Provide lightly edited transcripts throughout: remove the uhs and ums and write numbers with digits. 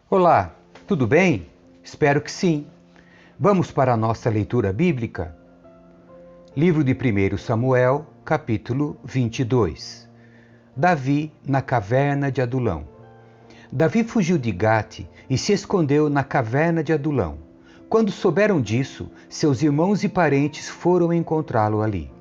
Olá, tudo bem? Espero que sim. Vamos para a nossa leitura bíblica? Livro de 1 Samuel, capítulo 22. Davi na caverna de Adulão. Davi fugiu de Gate e se escondeu na caverna de Adulão. Quando souberam disso, seus irmãos e parentes foram encontrá-lo ali.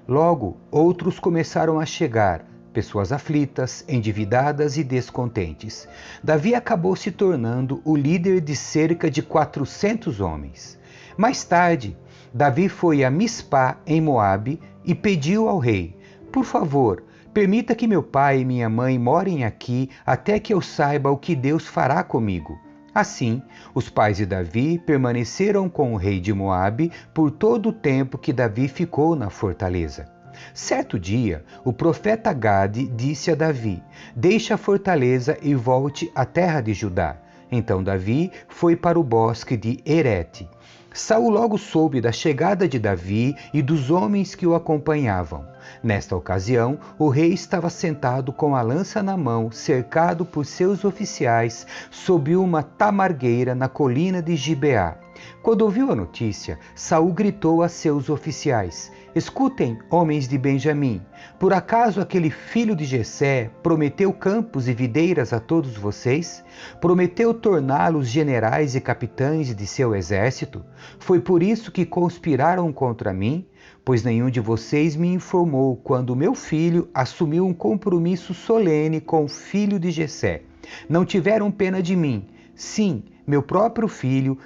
Logo, outros começaram a chegar, pessoas aflitas, endividadas e descontentes. Davi acabou se tornando o líder de cerca de 400 homens. Mais tarde, Davi foi a Mispá, em Moabe, e pediu ao rei: por favor, permita que meu pai e minha mãe morem aqui até que eu saiba o que Deus fará comigo. Assim, os pais de Davi permaneceram com o rei de Moabe por todo o tempo que Davi ficou na fortaleza. Certo dia, o profeta Gade disse a Davi: deixe a fortaleza e volte à terra de Judá. Então Davi foi para o bosque de Herete. Saul logo soube da chegada de Davi e dos homens que o acompanhavam. Nesta ocasião, o rei estava sentado com a lança na mão, cercado por seus oficiais, sob uma tamargueira na colina de Gibeá. Quando ouviu a notícia, Saul gritou a seus oficiais: escutem, homens de Benjamim, por acaso aquele filho de Jessé prometeu campos e videiras a todos vocês? Prometeu torná-los generais e capitães de seu exército? Foi por isso que conspiraram contra mim? Pois nenhum de vocês me informou quando meu filho assumiu um compromisso solene com o filho de Jessé. Não tiveram pena de mim. Sim, meu próprio filho,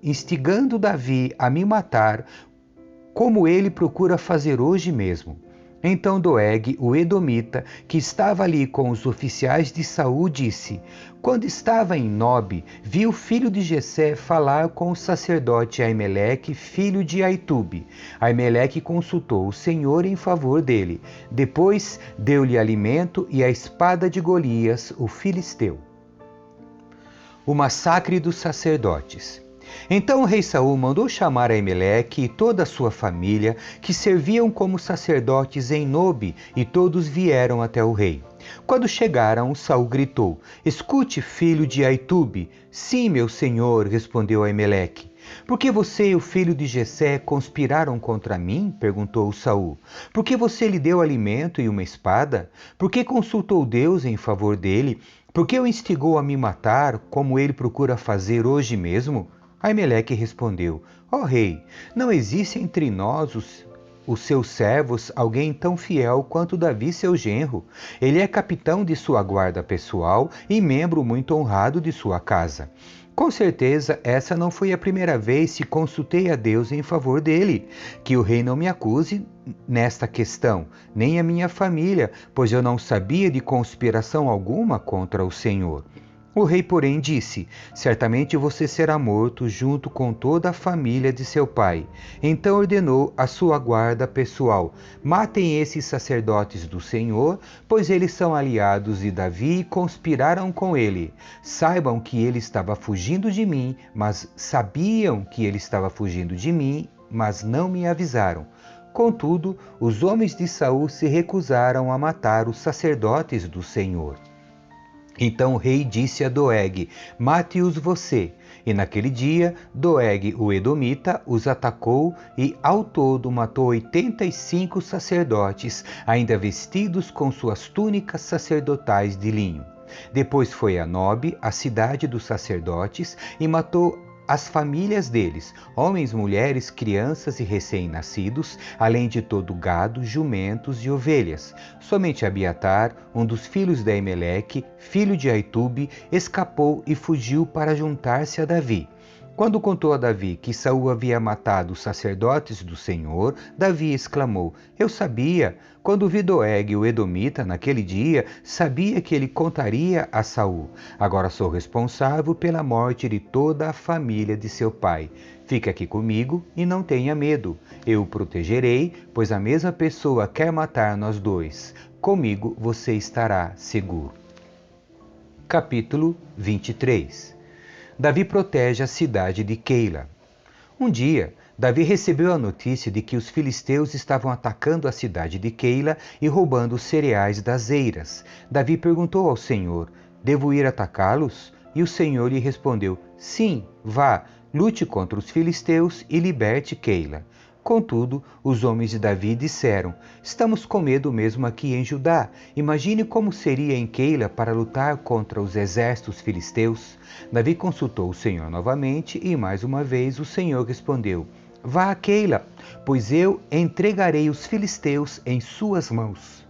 instigando Davi a me matar, como ele procura fazer hoje mesmo. Então Doeg, o edomita, que estava ali com os oficiais de Saul, disse: quando estava em Nobe, vi o filho de Jessé falar com o sacerdote Aimeleque, filho de Aitube. Aimeleque consultou o Senhor em favor dele. Depois deu-lhe alimento e a espada de Golias, o filisteu. O massacre dos sacerdotes. Então o rei Saul mandou chamar Aimeleque e toda a sua família, que serviam como sacerdotes em Nobe, e todos vieram até o rei. Quando chegaram, Saul gritou: escute, filho de Aitube. Sim, meu senhor, respondeu Aimeleque. Por que você e o filho de Jessé conspiraram contra mim? Perguntou Saul. Por que você lhe deu alimento e uma espada? Por que consultou Deus em favor dele? Por que o instigou a me matar, como ele procura fazer hoje mesmo? Aimeleque respondeu: ó rei, não existe entre nós os seus servos alguém tão fiel quanto Davi, seu genro. Ele é capitão de sua guarda pessoal e membro muito honrado de sua casa. Com certeza, essa não foi a primeira vez que consultei a Deus em favor dele. Que o rei não me acuse nesta questão, nem a minha família, pois eu não sabia de conspiração alguma contra o Senhor. O rei, porém, disse: certamente você será morto junto com toda a família de seu pai. Então ordenou a sua guarda pessoal: matem esses sacerdotes do Senhor, pois eles são aliados de Davi e conspiraram com ele. Saibam que ele estava fugindo de mim, mas sabiam que ele estava fugindo de mim, mas não me avisaram. Contudo, os homens de Saul se recusaram a matar os sacerdotes do Senhor. Então o rei disse a Doeg: mate-os você. E naquele dia, Doeg, o edomita, os atacou e ao todo matou 85 sacerdotes, ainda vestidos com suas túnicas sacerdotais de linho. Depois foi a Nobe, a cidade dos sacerdotes, e matou as famílias deles, homens, mulheres, crianças e recém-nascidos, além de todo o gado, jumentos e ovelhas. Somente Abiatar, um dos filhos de Aimeleque, filho de Aitube, escapou e fugiu para juntar-se a Davi. Quando contou a Davi que Saul havia matado os sacerdotes do Senhor, Davi exclamou: eu sabia. Quando vi Doeg, o edomita, naquele dia, sabia que ele contaria a Saul. Agora sou responsável pela morte de toda a família de seu pai. Fique aqui comigo e não tenha medo. Eu o protegerei, pois a mesma pessoa quer matar nós dois. Comigo você estará seguro. Capítulo 23. Davi protege a cidade de Keila. Um dia, Davi recebeu a notícia de que os filisteus estavam atacando a cidade de Keila e roubando os cereais das eiras. Davi perguntou ao Senhor: devo ir atacá-los? E o Senhor lhe respondeu: sim, vá, lute contra os filisteus e liberte Keila. Contudo, os homens de Davi disseram: estamos com medo mesmo aqui em Judá. Imagine como seria em Keila para lutar contra os exércitos filisteus. Davi consultou o Senhor novamente e mais uma vez o Senhor respondeu: vá a Keila, pois eu entregarei os filisteus em suas mãos.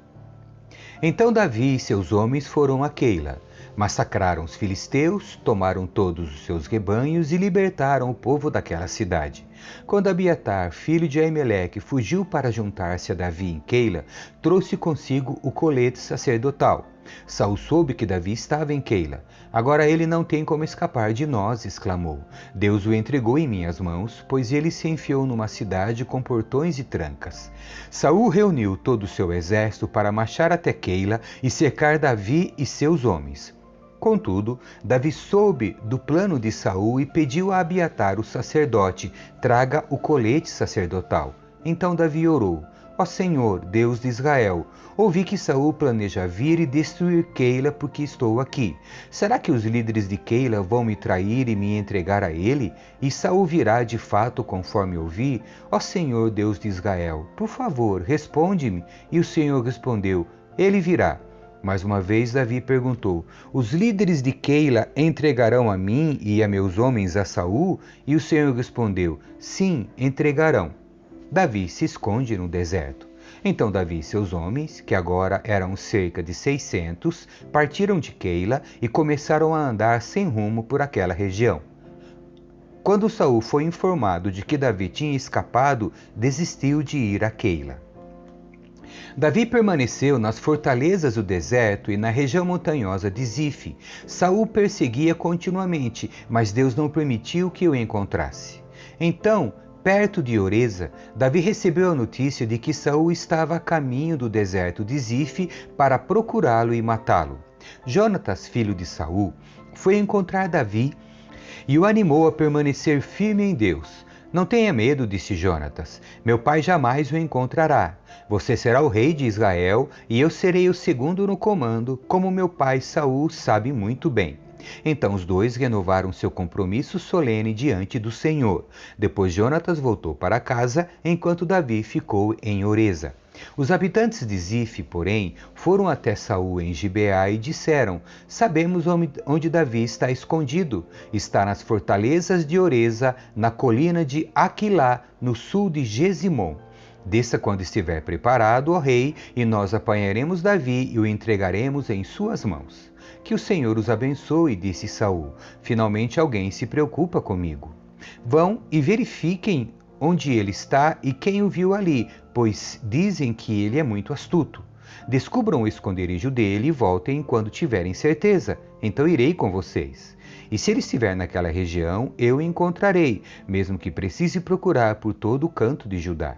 Então Davi e seus homens foram a Keila. Massacraram os filisteus, tomaram todos os seus rebanhos e libertaram o povo daquela cidade. Quando Abiatar, filho de Aimeleque, fugiu para juntar-se a Davi em Keila, trouxe consigo o colete sacerdotal. Saul soube que Davi estava em Keila. Agora ele não tem como escapar de nós, exclamou. Deus o entregou em minhas mãos, pois ele se enfiou numa cidade com portões e trancas. Saul reuniu todo o seu exército para marchar até Keila e cercar Davi e seus homens. Contudo, Davi soube do plano de Saul e pediu a Abiatar, o sacerdote, traga o colete sacerdotal. Então Davi orou: ó Senhor, Deus de Israel, ouvi que Saul planeja vir e destruir Keila porque estou aqui. Será que os líderes de Keila vão me trair e me entregar a ele? E Saul virá de fato conforme ouvi? Ó Senhor, Deus de Israel, por favor, responde-me. E o Senhor respondeu: ele virá. Mais uma vez Davi perguntou: os líderes de Keila entregarão a mim e a meus homens a Saul? E o Senhor respondeu: sim, entregarão. Davi se esconde no deserto. Então Davi e seus homens, que agora eram cerca de 600, partiram de Keila e começaram a andar sem rumo por aquela região. Quando Saul foi informado de que Davi tinha escapado, desistiu de ir a Keila. Davi permaneceu nas fortalezas do deserto e na região montanhosa de Zife. Saul perseguia continuamente, mas Deus não permitiu que o encontrasse. Então, perto de Oreza, Davi recebeu a notícia de que Saul estava a caminho do deserto de Zife para procurá-lo e matá-lo. Jonatas, filho de Saul, foi encontrar Davi e o animou a permanecer firme em Deus. Não tenha medo, disse Jonatas. Meu pai jamais o encontrará. Você será o rei de Israel e eu serei o segundo no comando, como meu pai Saul sabe muito bem. Então os dois renovaram seu compromisso solene diante do Senhor. Depois Jonatas voltou para casa, enquanto Davi ficou em Oreza. Os habitantes de Zife, porém, foram até Saul em Gibeá e disseram: sabemos onde Davi está escondido. Está nas fortalezas de Oreza, na colina de Aquilá, no sul de Gesimom. Desça quando estiver preparado, ó rei, e nós apanharemos Davi e o entregaremos em suas mãos. Que o Senhor os abençoe, disse Saul. Finalmente alguém se preocupa comigo. Vão e verifiquem onde ele está e quem o viu ali, pois dizem que ele é muito astuto. Descubram o esconderijo dele e voltem quando tiverem certeza. Então irei com vocês. E se ele estiver naquela região, eu o encontrarei, mesmo que precise procurar por todo o canto de Judá.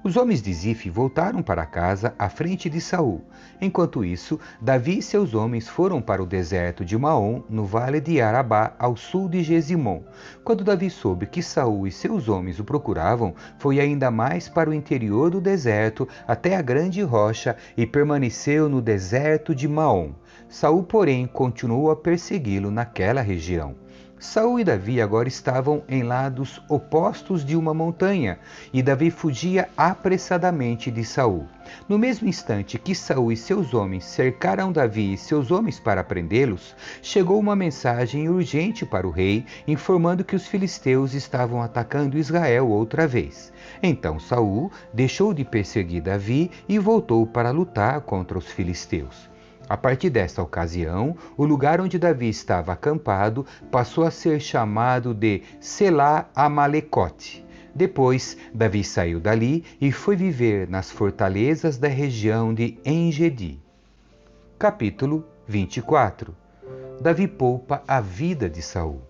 Os homens de Zife voltaram para casa à frente de Saul. Enquanto isso, Davi e seus homens foram para o deserto de Maom, no vale de Arabá, ao sul de Gesimom. Quando Davi soube que Saul e seus homens o procuravam, foi ainda mais para o interior do deserto, até a grande rocha, e permaneceu no deserto de Maom. Saul, porém, continuou a persegui-lo naquela região. Saul e Davi agora estavam em lados opostos de uma montanha, e Davi fugia apressadamente de Saul. No mesmo instante que Saul e seus homens cercaram Davi e seus homens para prendê-los, chegou uma mensagem urgente para o rei, informando que os filisteus estavam atacando Israel outra vez. Então Saul deixou de perseguir Davi e voltou para lutar contra os filisteus. A partir desta ocasião, o lugar onde Davi estava acampado passou a ser chamado de Selá Amalecote. Depois, Davi saiu dali e foi viver nas fortalezas da região de En-Gedi. Capítulo 24. Davi poupa a vida de Saul.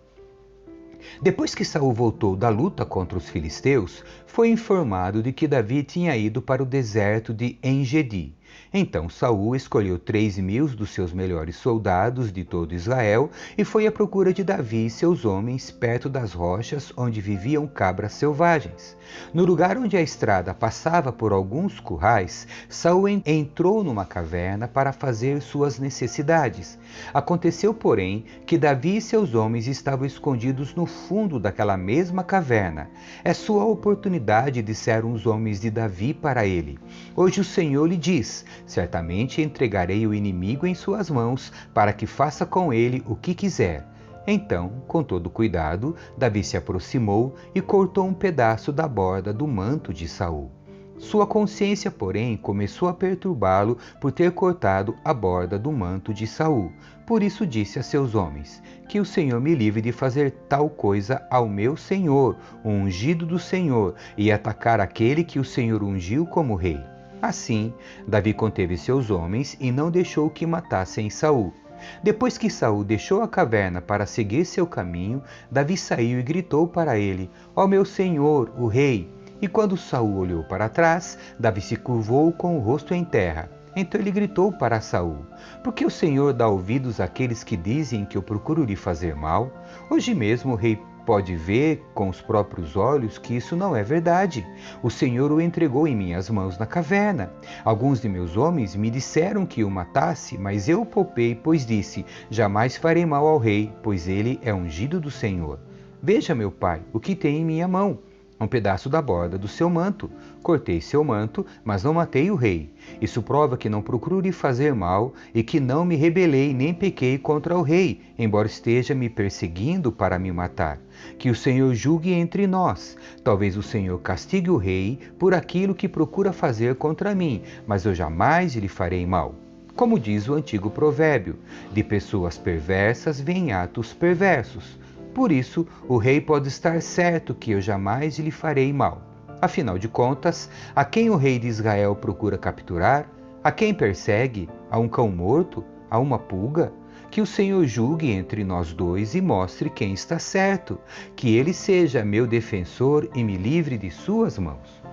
Depois que Saul voltou da luta contra os filisteus, foi informado de que Davi tinha ido para o deserto de En-Gedi. Então Saul escolheu 3.000 dos seus melhores soldados de todo Israel e foi à procura de Davi e seus homens perto das rochas onde viviam cabras selvagens. No lugar onde a estrada passava por alguns currais, Saul entrou numa caverna para fazer suas necessidades. Aconteceu, porém, que Davi e seus homens estavam escondidos no fundo daquela mesma caverna. É sua oportunidade, disseram os homens de Davi para ele. Hoje o Senhor lhe diz: certamente entregarei o inimigo em suas mãos, para que faça com ele o que quiser. Então, com todo cuidado, Davi se aproximou e cortou um pedaço da borda do manto de Saul. Sua consciência, porém, começou a perturbá-lo por ter cortado a borda do manto de Saul. Por isso disse a seus homens: que o Senhor me livre de fazer tal coisa ao meu senhor, o ungido do Senhor, e atacar aquele que o Senhor ungiu como rei. Assim, Davi conteve seus homens e não deixou que matassem Saul. Depois que Saul deixou a caverna para seguir seu caminho, Davi saiu e gritou para ele: ó meu senhor, o rei! E quando Saul olhou para trás, Davi se curvou com o rosto em terra. Então ele gritou para Saul: por que o Senhor dá ouvidos àqueles que dizem que eu procuro lhe fazer mal? Hoje mesmo o rei pode ver com os próprios olhos que isso não é verdade. O Senhor o entregou em minhas mãos na caverna. Alguns de meus homens me disseram que o matasse, mas eu o poupei, pois disse: jamais farei mal ao rei, pois ele é ungido do Senhor. Veja, meu pai, o que tem em minha mão. Um pedaço da borda do seu manto. Cortei seu manto, mas não matei o rei. Isso prova que não procuro lhe fazer mal e que não me rebelei nem pequei contra o rei, embora esteja me perseguindo para me matar. Que o Senhor julgue entre nós. Talvez o Senhor castigue o rei por aquilo que procura fazer contra mim, mas eu jamais lhe farei mal. Como diz o antigo provérbio: de pessoas perversas vêm atos perversos. Por isso, o rei pode estar certo que eu jamais lhe farei mal. Afinal de contas, a quem o rei de Israel procura capturar? A quem persegue? A um cão morto? A uma pulga? Que o Senhor julgue entre nós dois e mostre quem está certo. Que ele seja meu defensor e me livre de suas mãos.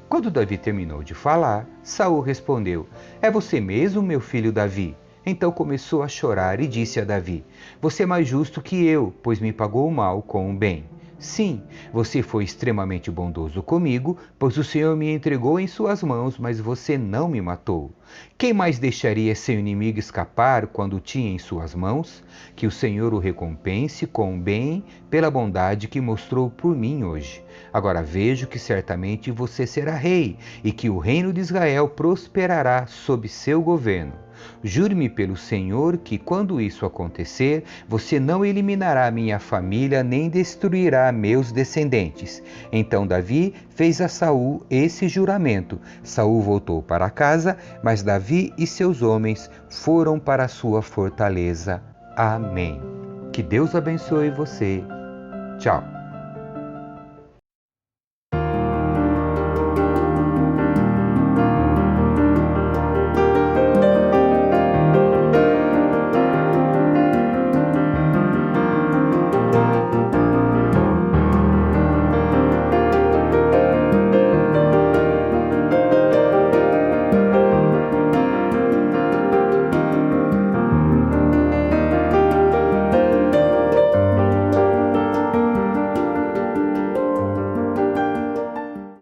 Quando Davi terminou de falar, Saul respondeu: é você mesmo, meu filho Davi? Então começou a chorar e disse a Davi: você é mais justo que eu, pois me pagou o mal com o bem. Sim, você foi extremamente bondoso comigo, pois o Senhor me entregou em suas mãos, mas você não me matou. Quem mais deixaria seu inimigo escapar quando o tinha em suas mãos? Que o Senhor o recompense com o bem pela bondade que mostrou por mim hoje. Agora vejo que certamente você será rei e que o reino de Israel prosperará sob seu governo. Jure-me pelo Senhor que, quando isso acontecer, você não eliminará minha família nem destruirá meus descendentes. Então Davi fez a Saul esse juramento. Saul voltou para casa, mas Davi e seus homens foram para sua fortaleza. Amém. Que Deus abençoe você. Tchau.